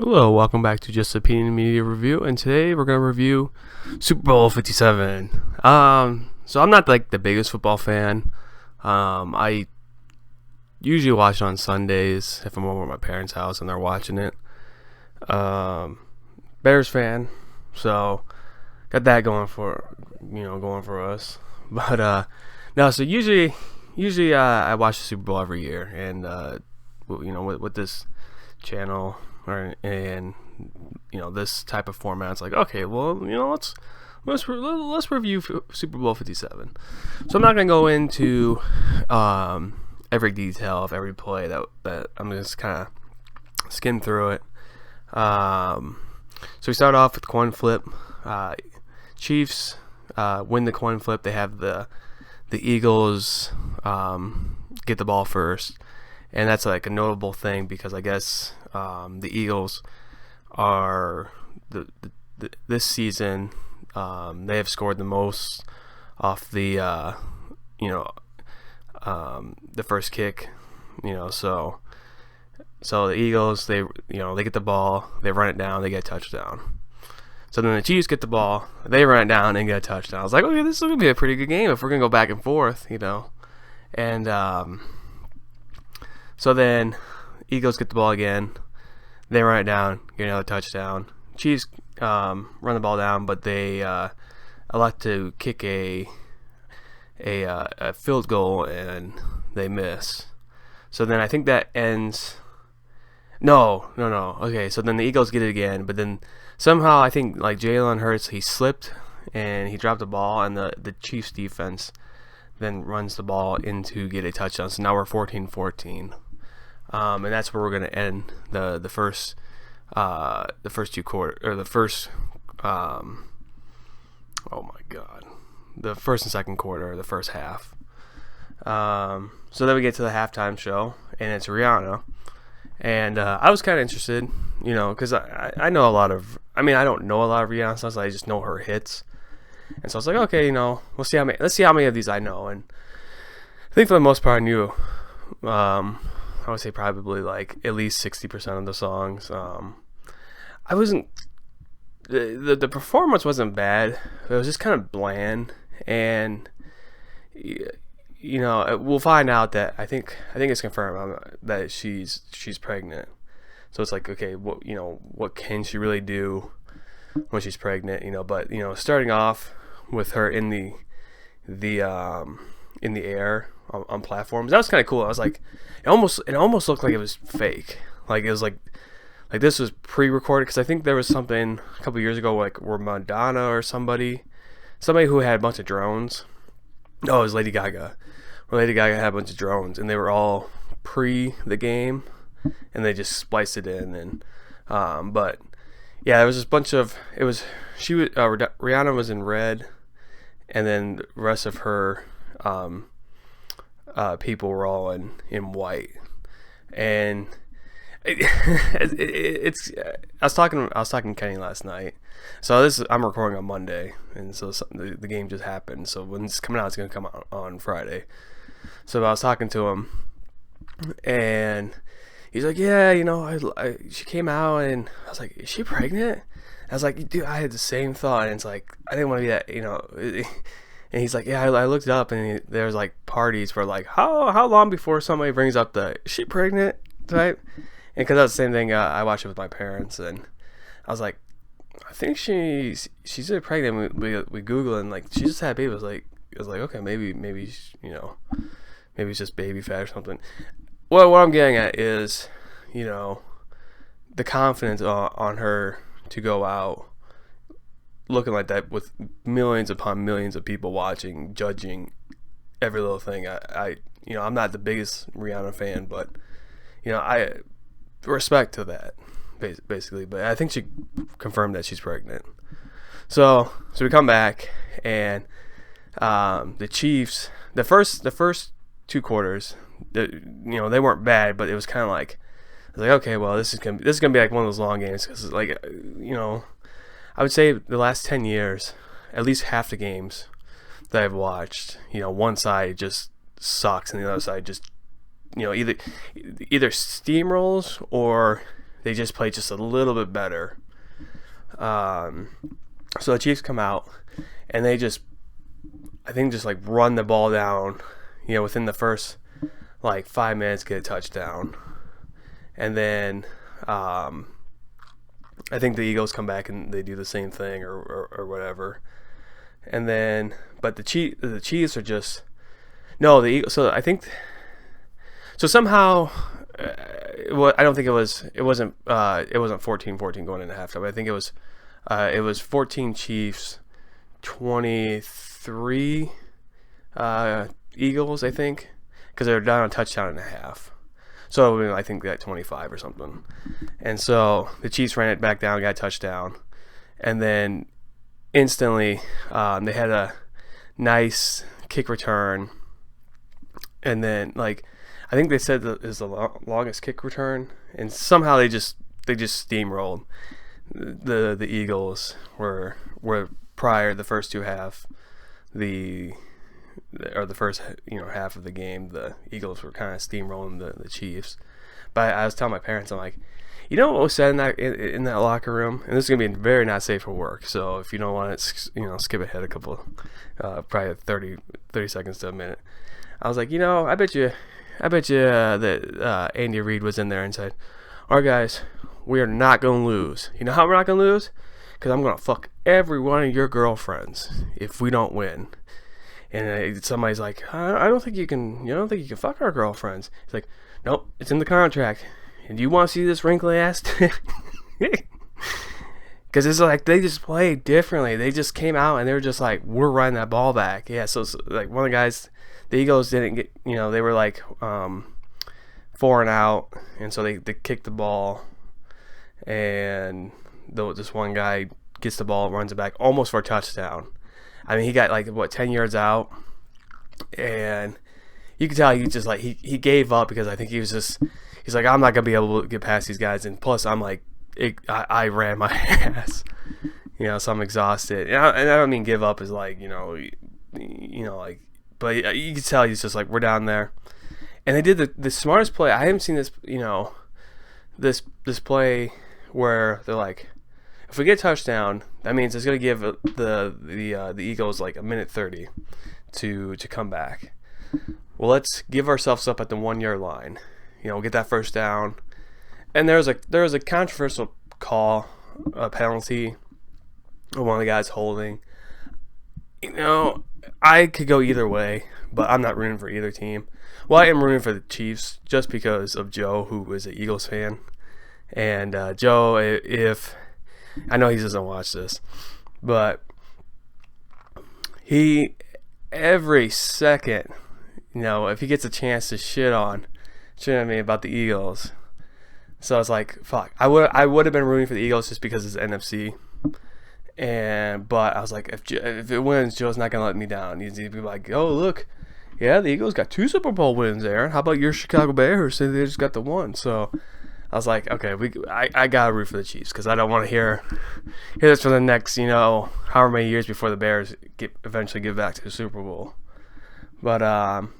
Hello, welcome back to Just Opinion Media Review, and today we're gonna review Super Bowl 57. So I'm not like the biggest football fan. I usually watch it on Sundays if I'm over at my parents' house and they're watching it. Bears fan, so got that going for us. But no, so usually I watch the Super Bowl every year, and with this channel and this type of format, it's like, okay, well, let's review Super Bowl 57. So I'm not gonna go into every detail of every play that I'm just kind of skim through it. So we start off with coin flip. Chiefs win the coin flip. They have the Eagles get the ball first, and that's like a notable thing because I guess the Eagles are this season they have scored the most off the the first kick, so the Eagles, they get the ball, they run it down, they get a touchdown. So then the Chiefs get the ball, they run it down and get a touchdown. I was like, okay, this is gonna be a pretty good game if we're gonna go back and forth, and so then Eagles get the ball again, they run it down, get another touchdown. Chiefs run the ball down, but they elect to kick a field goal and they miss. So then I think that ends. No. Okay, so then the Eagles get it again, but then somehow I think like Jalen Hurts, he slipped and he dropped the ball, and the Chiefs defense then runs the ball in to get a touchdown. So now we're 14-14. And that's where we're gonna end the first two quarters, or the first the first and second quarter, or the first half. So then we get to the halftime show, and it's Rihanna, and I was kind of interested, because I know a lot of, I don't know a lot of Rihanna songs, I just know her hits, and so I was like, okay, let's see how many of these I know, and I think for the most part I knew. I would say probably like at least 60% of the songs. I wasn't, the performance wasn't bad. It was just kind of bland, and we'll find out that I think it's confirmed that she's pregnant. So it's like, okay, what can she really do when she's pregnant? But starting off with her in the air on platforms, that was kind of cool. I was like, it almost looked like it was fake. Like it was like this was pre-recorded, because I think there was something a couple years ago, like where Madonna or somebody who had a bunch of drones. Oh, it was Lady Gaga. Where Lady Gaga had a bunch of drones, and they were all pre the game, and they just spliced it in. And but yeah, there was this bunch of, Rihanna was in red, and then the rest of her people were all in white, and it's I was talking to Kenny last night. So I'm recording on Monday, and so the game just happened. So when it's coming out, it's gonna come out on Friday. So I was talking to him, and he's like, yeah, she came out, and I was like, is she pregnant? I was like, dude, I had the same thought, and it's like, I didn't want to be that, And he's like, yeah, I looked it up, and there's like parties where like, how long before somebody brings up the, is she pregnant type? And because that's the same thing, I watched it with my parents, and I was like, I think she's pregnant. We Google it, and like, she just had a baby. I was like, okay, maybe maybe it's just baby fat or something. Well, what I'm getting at is, the confidence on her to go out looking like that with millions upon millions of people watching, judging every little thing. I'm not the biggest Rihanna fan, but I respect to that basically. But I think she confirmed that she's pregnant. So we come back, and the Chiefs, the first two quarters, they weren't bad, but it was kind of like, I was like, okay, well, this is gonna be like one of those long games, because like, I would say the last 10 years, at least half the games that I've watched, one side just sucks and the other side just, either steamrolls or They just played just a little bit better. So the Chiefs come out and they just, I think, just like run the ball down, within the first like 5 minutes, get a touchdown. And then I think the Eagles come back and they do the same thing or whatever. And then, but the Chiefs are just, no, the Eagles, so I think, so somehow, I don't think it wasn't 14-14 going into halftime. I think it was 14 Chiefs, 23 Eagles, I think, because they were down a touchdown and a half. So I think that 25 or something. And so the Chiefs ran it back down, got a touchdown, and then instantly they had a nice kick return, and then like I think they said that is the longest kick return, and somehow they just steamrolled the Eagles. Were prior the first two half, the first half of the game, the Eagles were kind of steamrolling the Chiefs. But I was telling my parents, I'm like, what was said in that locker room, and this is gonna be very not safe for work. So if you don't want to skip ahead a couple, probably 30 seconds to a minute. I was like, I bet you that Andy Reid was in there and said, all right, guys, we are not going to lose. You know how we're not going to lose? Because I'm going to fuck every one of your girlfriends if we don't win. And somebody's like, I don't think you can fuck our girlfriends. He's like, nope, it's in the contract. And do you want to see this wrinkly ass? Because it's like they just played differently. They just came out and they were just like, we're running that ball back. Yeah, so like one of the guys, the Eagles didn't get, they were like 4 and out, and so they kicked the ball, and this one guy gets the ball, runs it back almost for a touchdown. I mean, he got like 10 yards out, and you could tell he just like he gave up, because I think he's like, I'm not gonna be able to get past these guys, and plus I'm like I ran my ass, so I'm exhausted, and I don't mean give up as like like. But you can tell he's just like, we're down there. And they did the smartest play. I haven't seen this, this play where they're like, if we get a touchdown, that means it's going to give the Eagles like a minute 30 to come back. Well, let's give ourselves up at the 1 yard line. Get that first down. And there was a controversial call, a penalty, of one of the guys holding. I could go either way, but I'm not rooting for either team. Well, I am rooting for the Chiefs just because of Joe, who is an Eagles fan. And Joe, if I know he doesn't watch this, but he every second, if he gets a chance to shit on me about the Eagles. So it's like, fuck. I would have been rooting for the Eagles just because it's NFC. But I was like, if it wins, Joe's not gonna let me down. He'd be like, oh look, yeah, the Eagles got 2 Super Bowl wins, Aaron. How about your Chicago Bears? Say they just got the 1. So I was like, okay, I gotta root for the Chiefs, because I don't want to hear this for the next however many years before the Bears eventually get back to the Super Bowl. But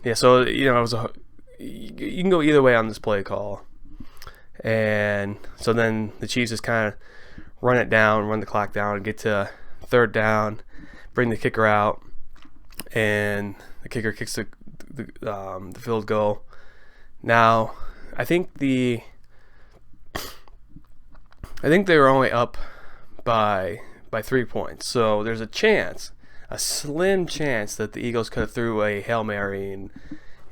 yeah, so it was you can go either way on this play call, and so then the Chiefs just kind of run the clock down, and get to 3rd down, bring the kicker out, and the kicker kicks the field goal. Now, I think they were only up by 3 points, so there's a slim chance that the Eagles could have threw a Hail Mary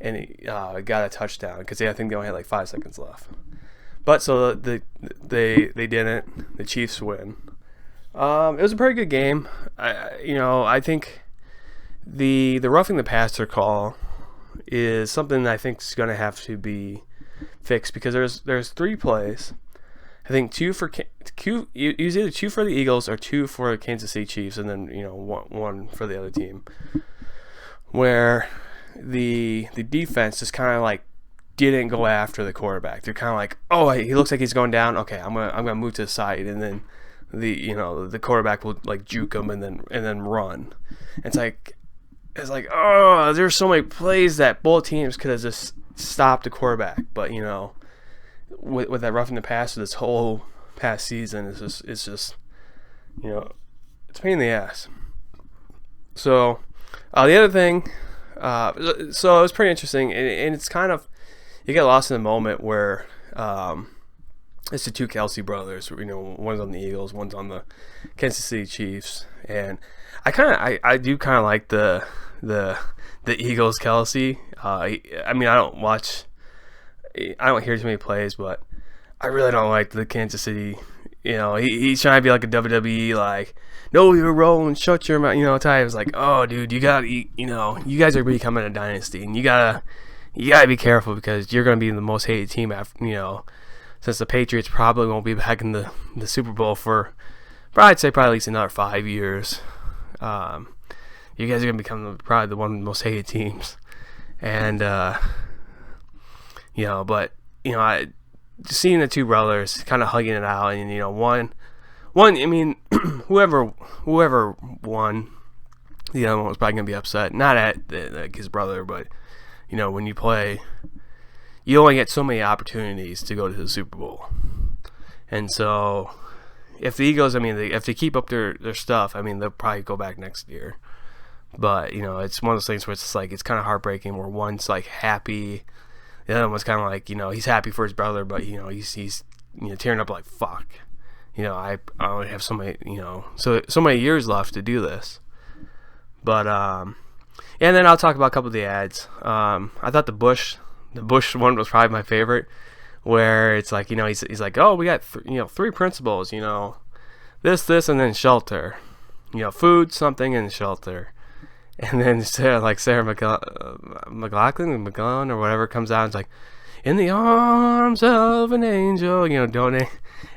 and got a touchdown, because I think they only had like 5 seconds left. But so they didn't. The Chiefs win. It was a pretty good game. I think the roughing the passer call is something that I think is going to have to be fixed, because there's 3 plays. I think 2 for either 2 for the Eagles or 2 for Kansas City Chiefs, and then one for the other team, where the defense just kind of like didn't go after the quarterback. They're kind of like, oh, he looks like he's going down. Okay, I'm gonna move to the side, and then the quarterback will like juke him and then run. It's like there's so many plays that both teams could have just stopped the quarterback, but with that roughing the passer this whole past season is just it's a pain in the ass. So the other thing, so it was pretty interesting, and it's kind of, you get lost in the moment where it's the two Kelsey brothers. One's on the Eagles, one's on the Kansas City Chiefs, and I do kind of like the Eagles Kelsey. I don't hear too many plays, but I really don't like the Kansas City. He's trying to be like a WWE, like, no, you're rolling, shut your mouth, type. It's like, oh, dude, you guys are becoming a dynasty, and you gotta be careful, because you're gonna be the most hated team after, since the Patriots probably won't be back in the Super Bowl for, I'd say probably at least another 5 years. You guys are gonna become probably one of the most hated teams, and I just seeing the two brothers kind of hugging it out, and one, I mean, whoever won, the other one was probably gonna be upset, not at his brother, but when you play, you only get so many opportunities to go to the Super Bowl, and so if the Eagles, if they keep up their stuff, they'll probably go back next year. But it's one of those things where it's like, it's kind of heartbreaking, where one's like happy, the other one's kind of like, he's happy for his brother, but he's tearing up like, fuck, I only have so many years left to do this. But and then I'll talk about a couple of the ads. I thought the Bush one was probably my favorite, where it's like, he's like, oh, we got three principles, this, and then shelter, food, something, and shelter. And then Sarah McLachlan or whatever comes out and is like, in the arms of an angel, donate.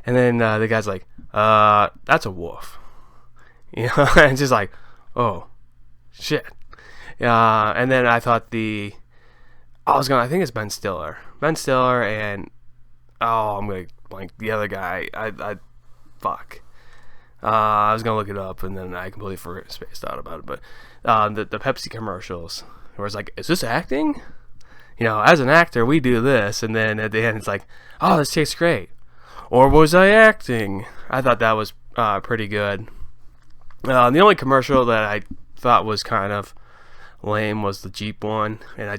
And then the guy's like, that's a wolf. And just like, oh, shit. And then I thought I think it's Ben Stiller. Ben Stiller and, I'm going to blank the other guy. Fuck. I was going to look it up, and then I completely spaced out about it. But the Pepsi commercials, where it's like, is this acting? As an actor, we do this. And then at the end, it's like, oh, this tastes great. Or was I acting? I thought that was pretty good. The only commercial that I thought was kind of lame was the Jeep one. And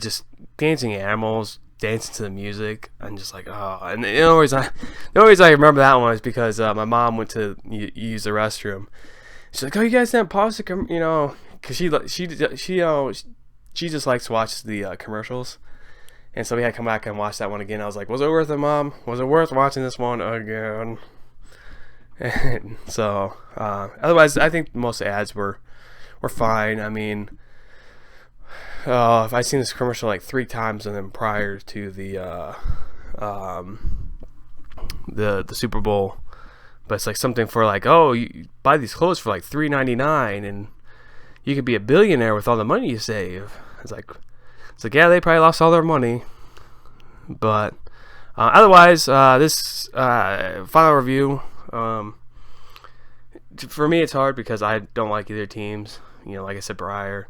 dancing animals, dancing to the music. I'm just like, oh. And the only reason I remember that one is because my mom went to use the restroom. She's like, oh, you guys didn't pause the because she just likes to watch the commercials, and so we had to come back and watch that one again. I was like, was it worth it, Mom? Was it worth watching this one again? And so otherwise, I think most ads were fine. If I seen this commercial like 3 times, and then prior to the Super Bowl, but it's like something for like, oh, you buy these clothes for like $3.99, and you could be a billionaire with all the money you save. It's like yeah, they probably lost all their money, but otherwise, this final review, for me, it's hard because I don't like either teams. Like I said prior,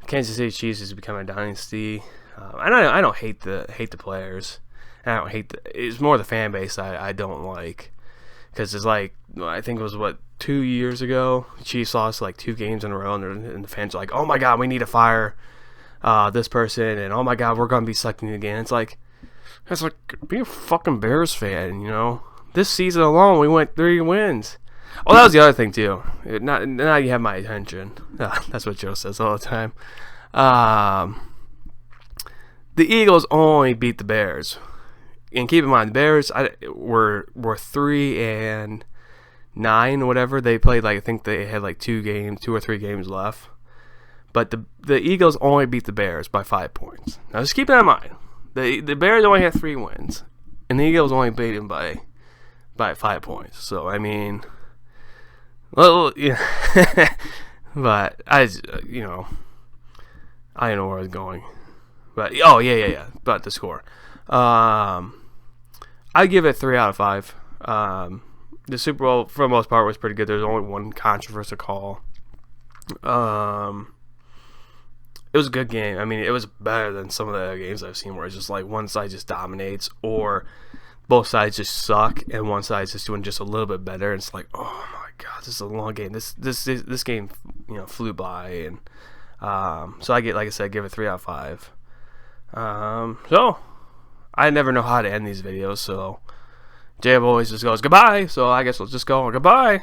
Kansas City Chiefs is becoming a dynasty. I don't hate the players. I don't hate it's more the fan base I don't like, because it's like, I think it was 2 years ago, Chiefs lost like 2 games in a row, and the fans are like, oh my god, we need to fire this person, and oh my god, we're gonna be sucking again. It's like be a fucking Bears fan. This season alone, we went 3 wins. Oh, that was the other thing too. Now you have my attention. That's what Joe says all the time. The Eagles only beat the Bears, and keep in mind, the Bears were 3-9 or whatever. They played I think they had 2 or 3 games left. But the Eagles only beat the Bears by 5 points. Now just keep that in mind. The Bears only had 3 wins, and the Eagles only beat them by 5 points. So well, yeah. But I don't know where I was going. But yeah. But the score, I give it 3 out of 5. The Super Bowl, for the most part, was pretty good. There's only one controversial call. It was a good game. It was better than some of the other games I've seen, where it's just like one side just dominates, or both sides just suck, and one side's just doing just a little bit better. And it's like, oh my god, this is a long game. This game, flew by, and so I like I said, give it 3 out of 5. So I never know how to end these videos, so Jacob always just goes goodbye. So I guess we'll just go goodbye.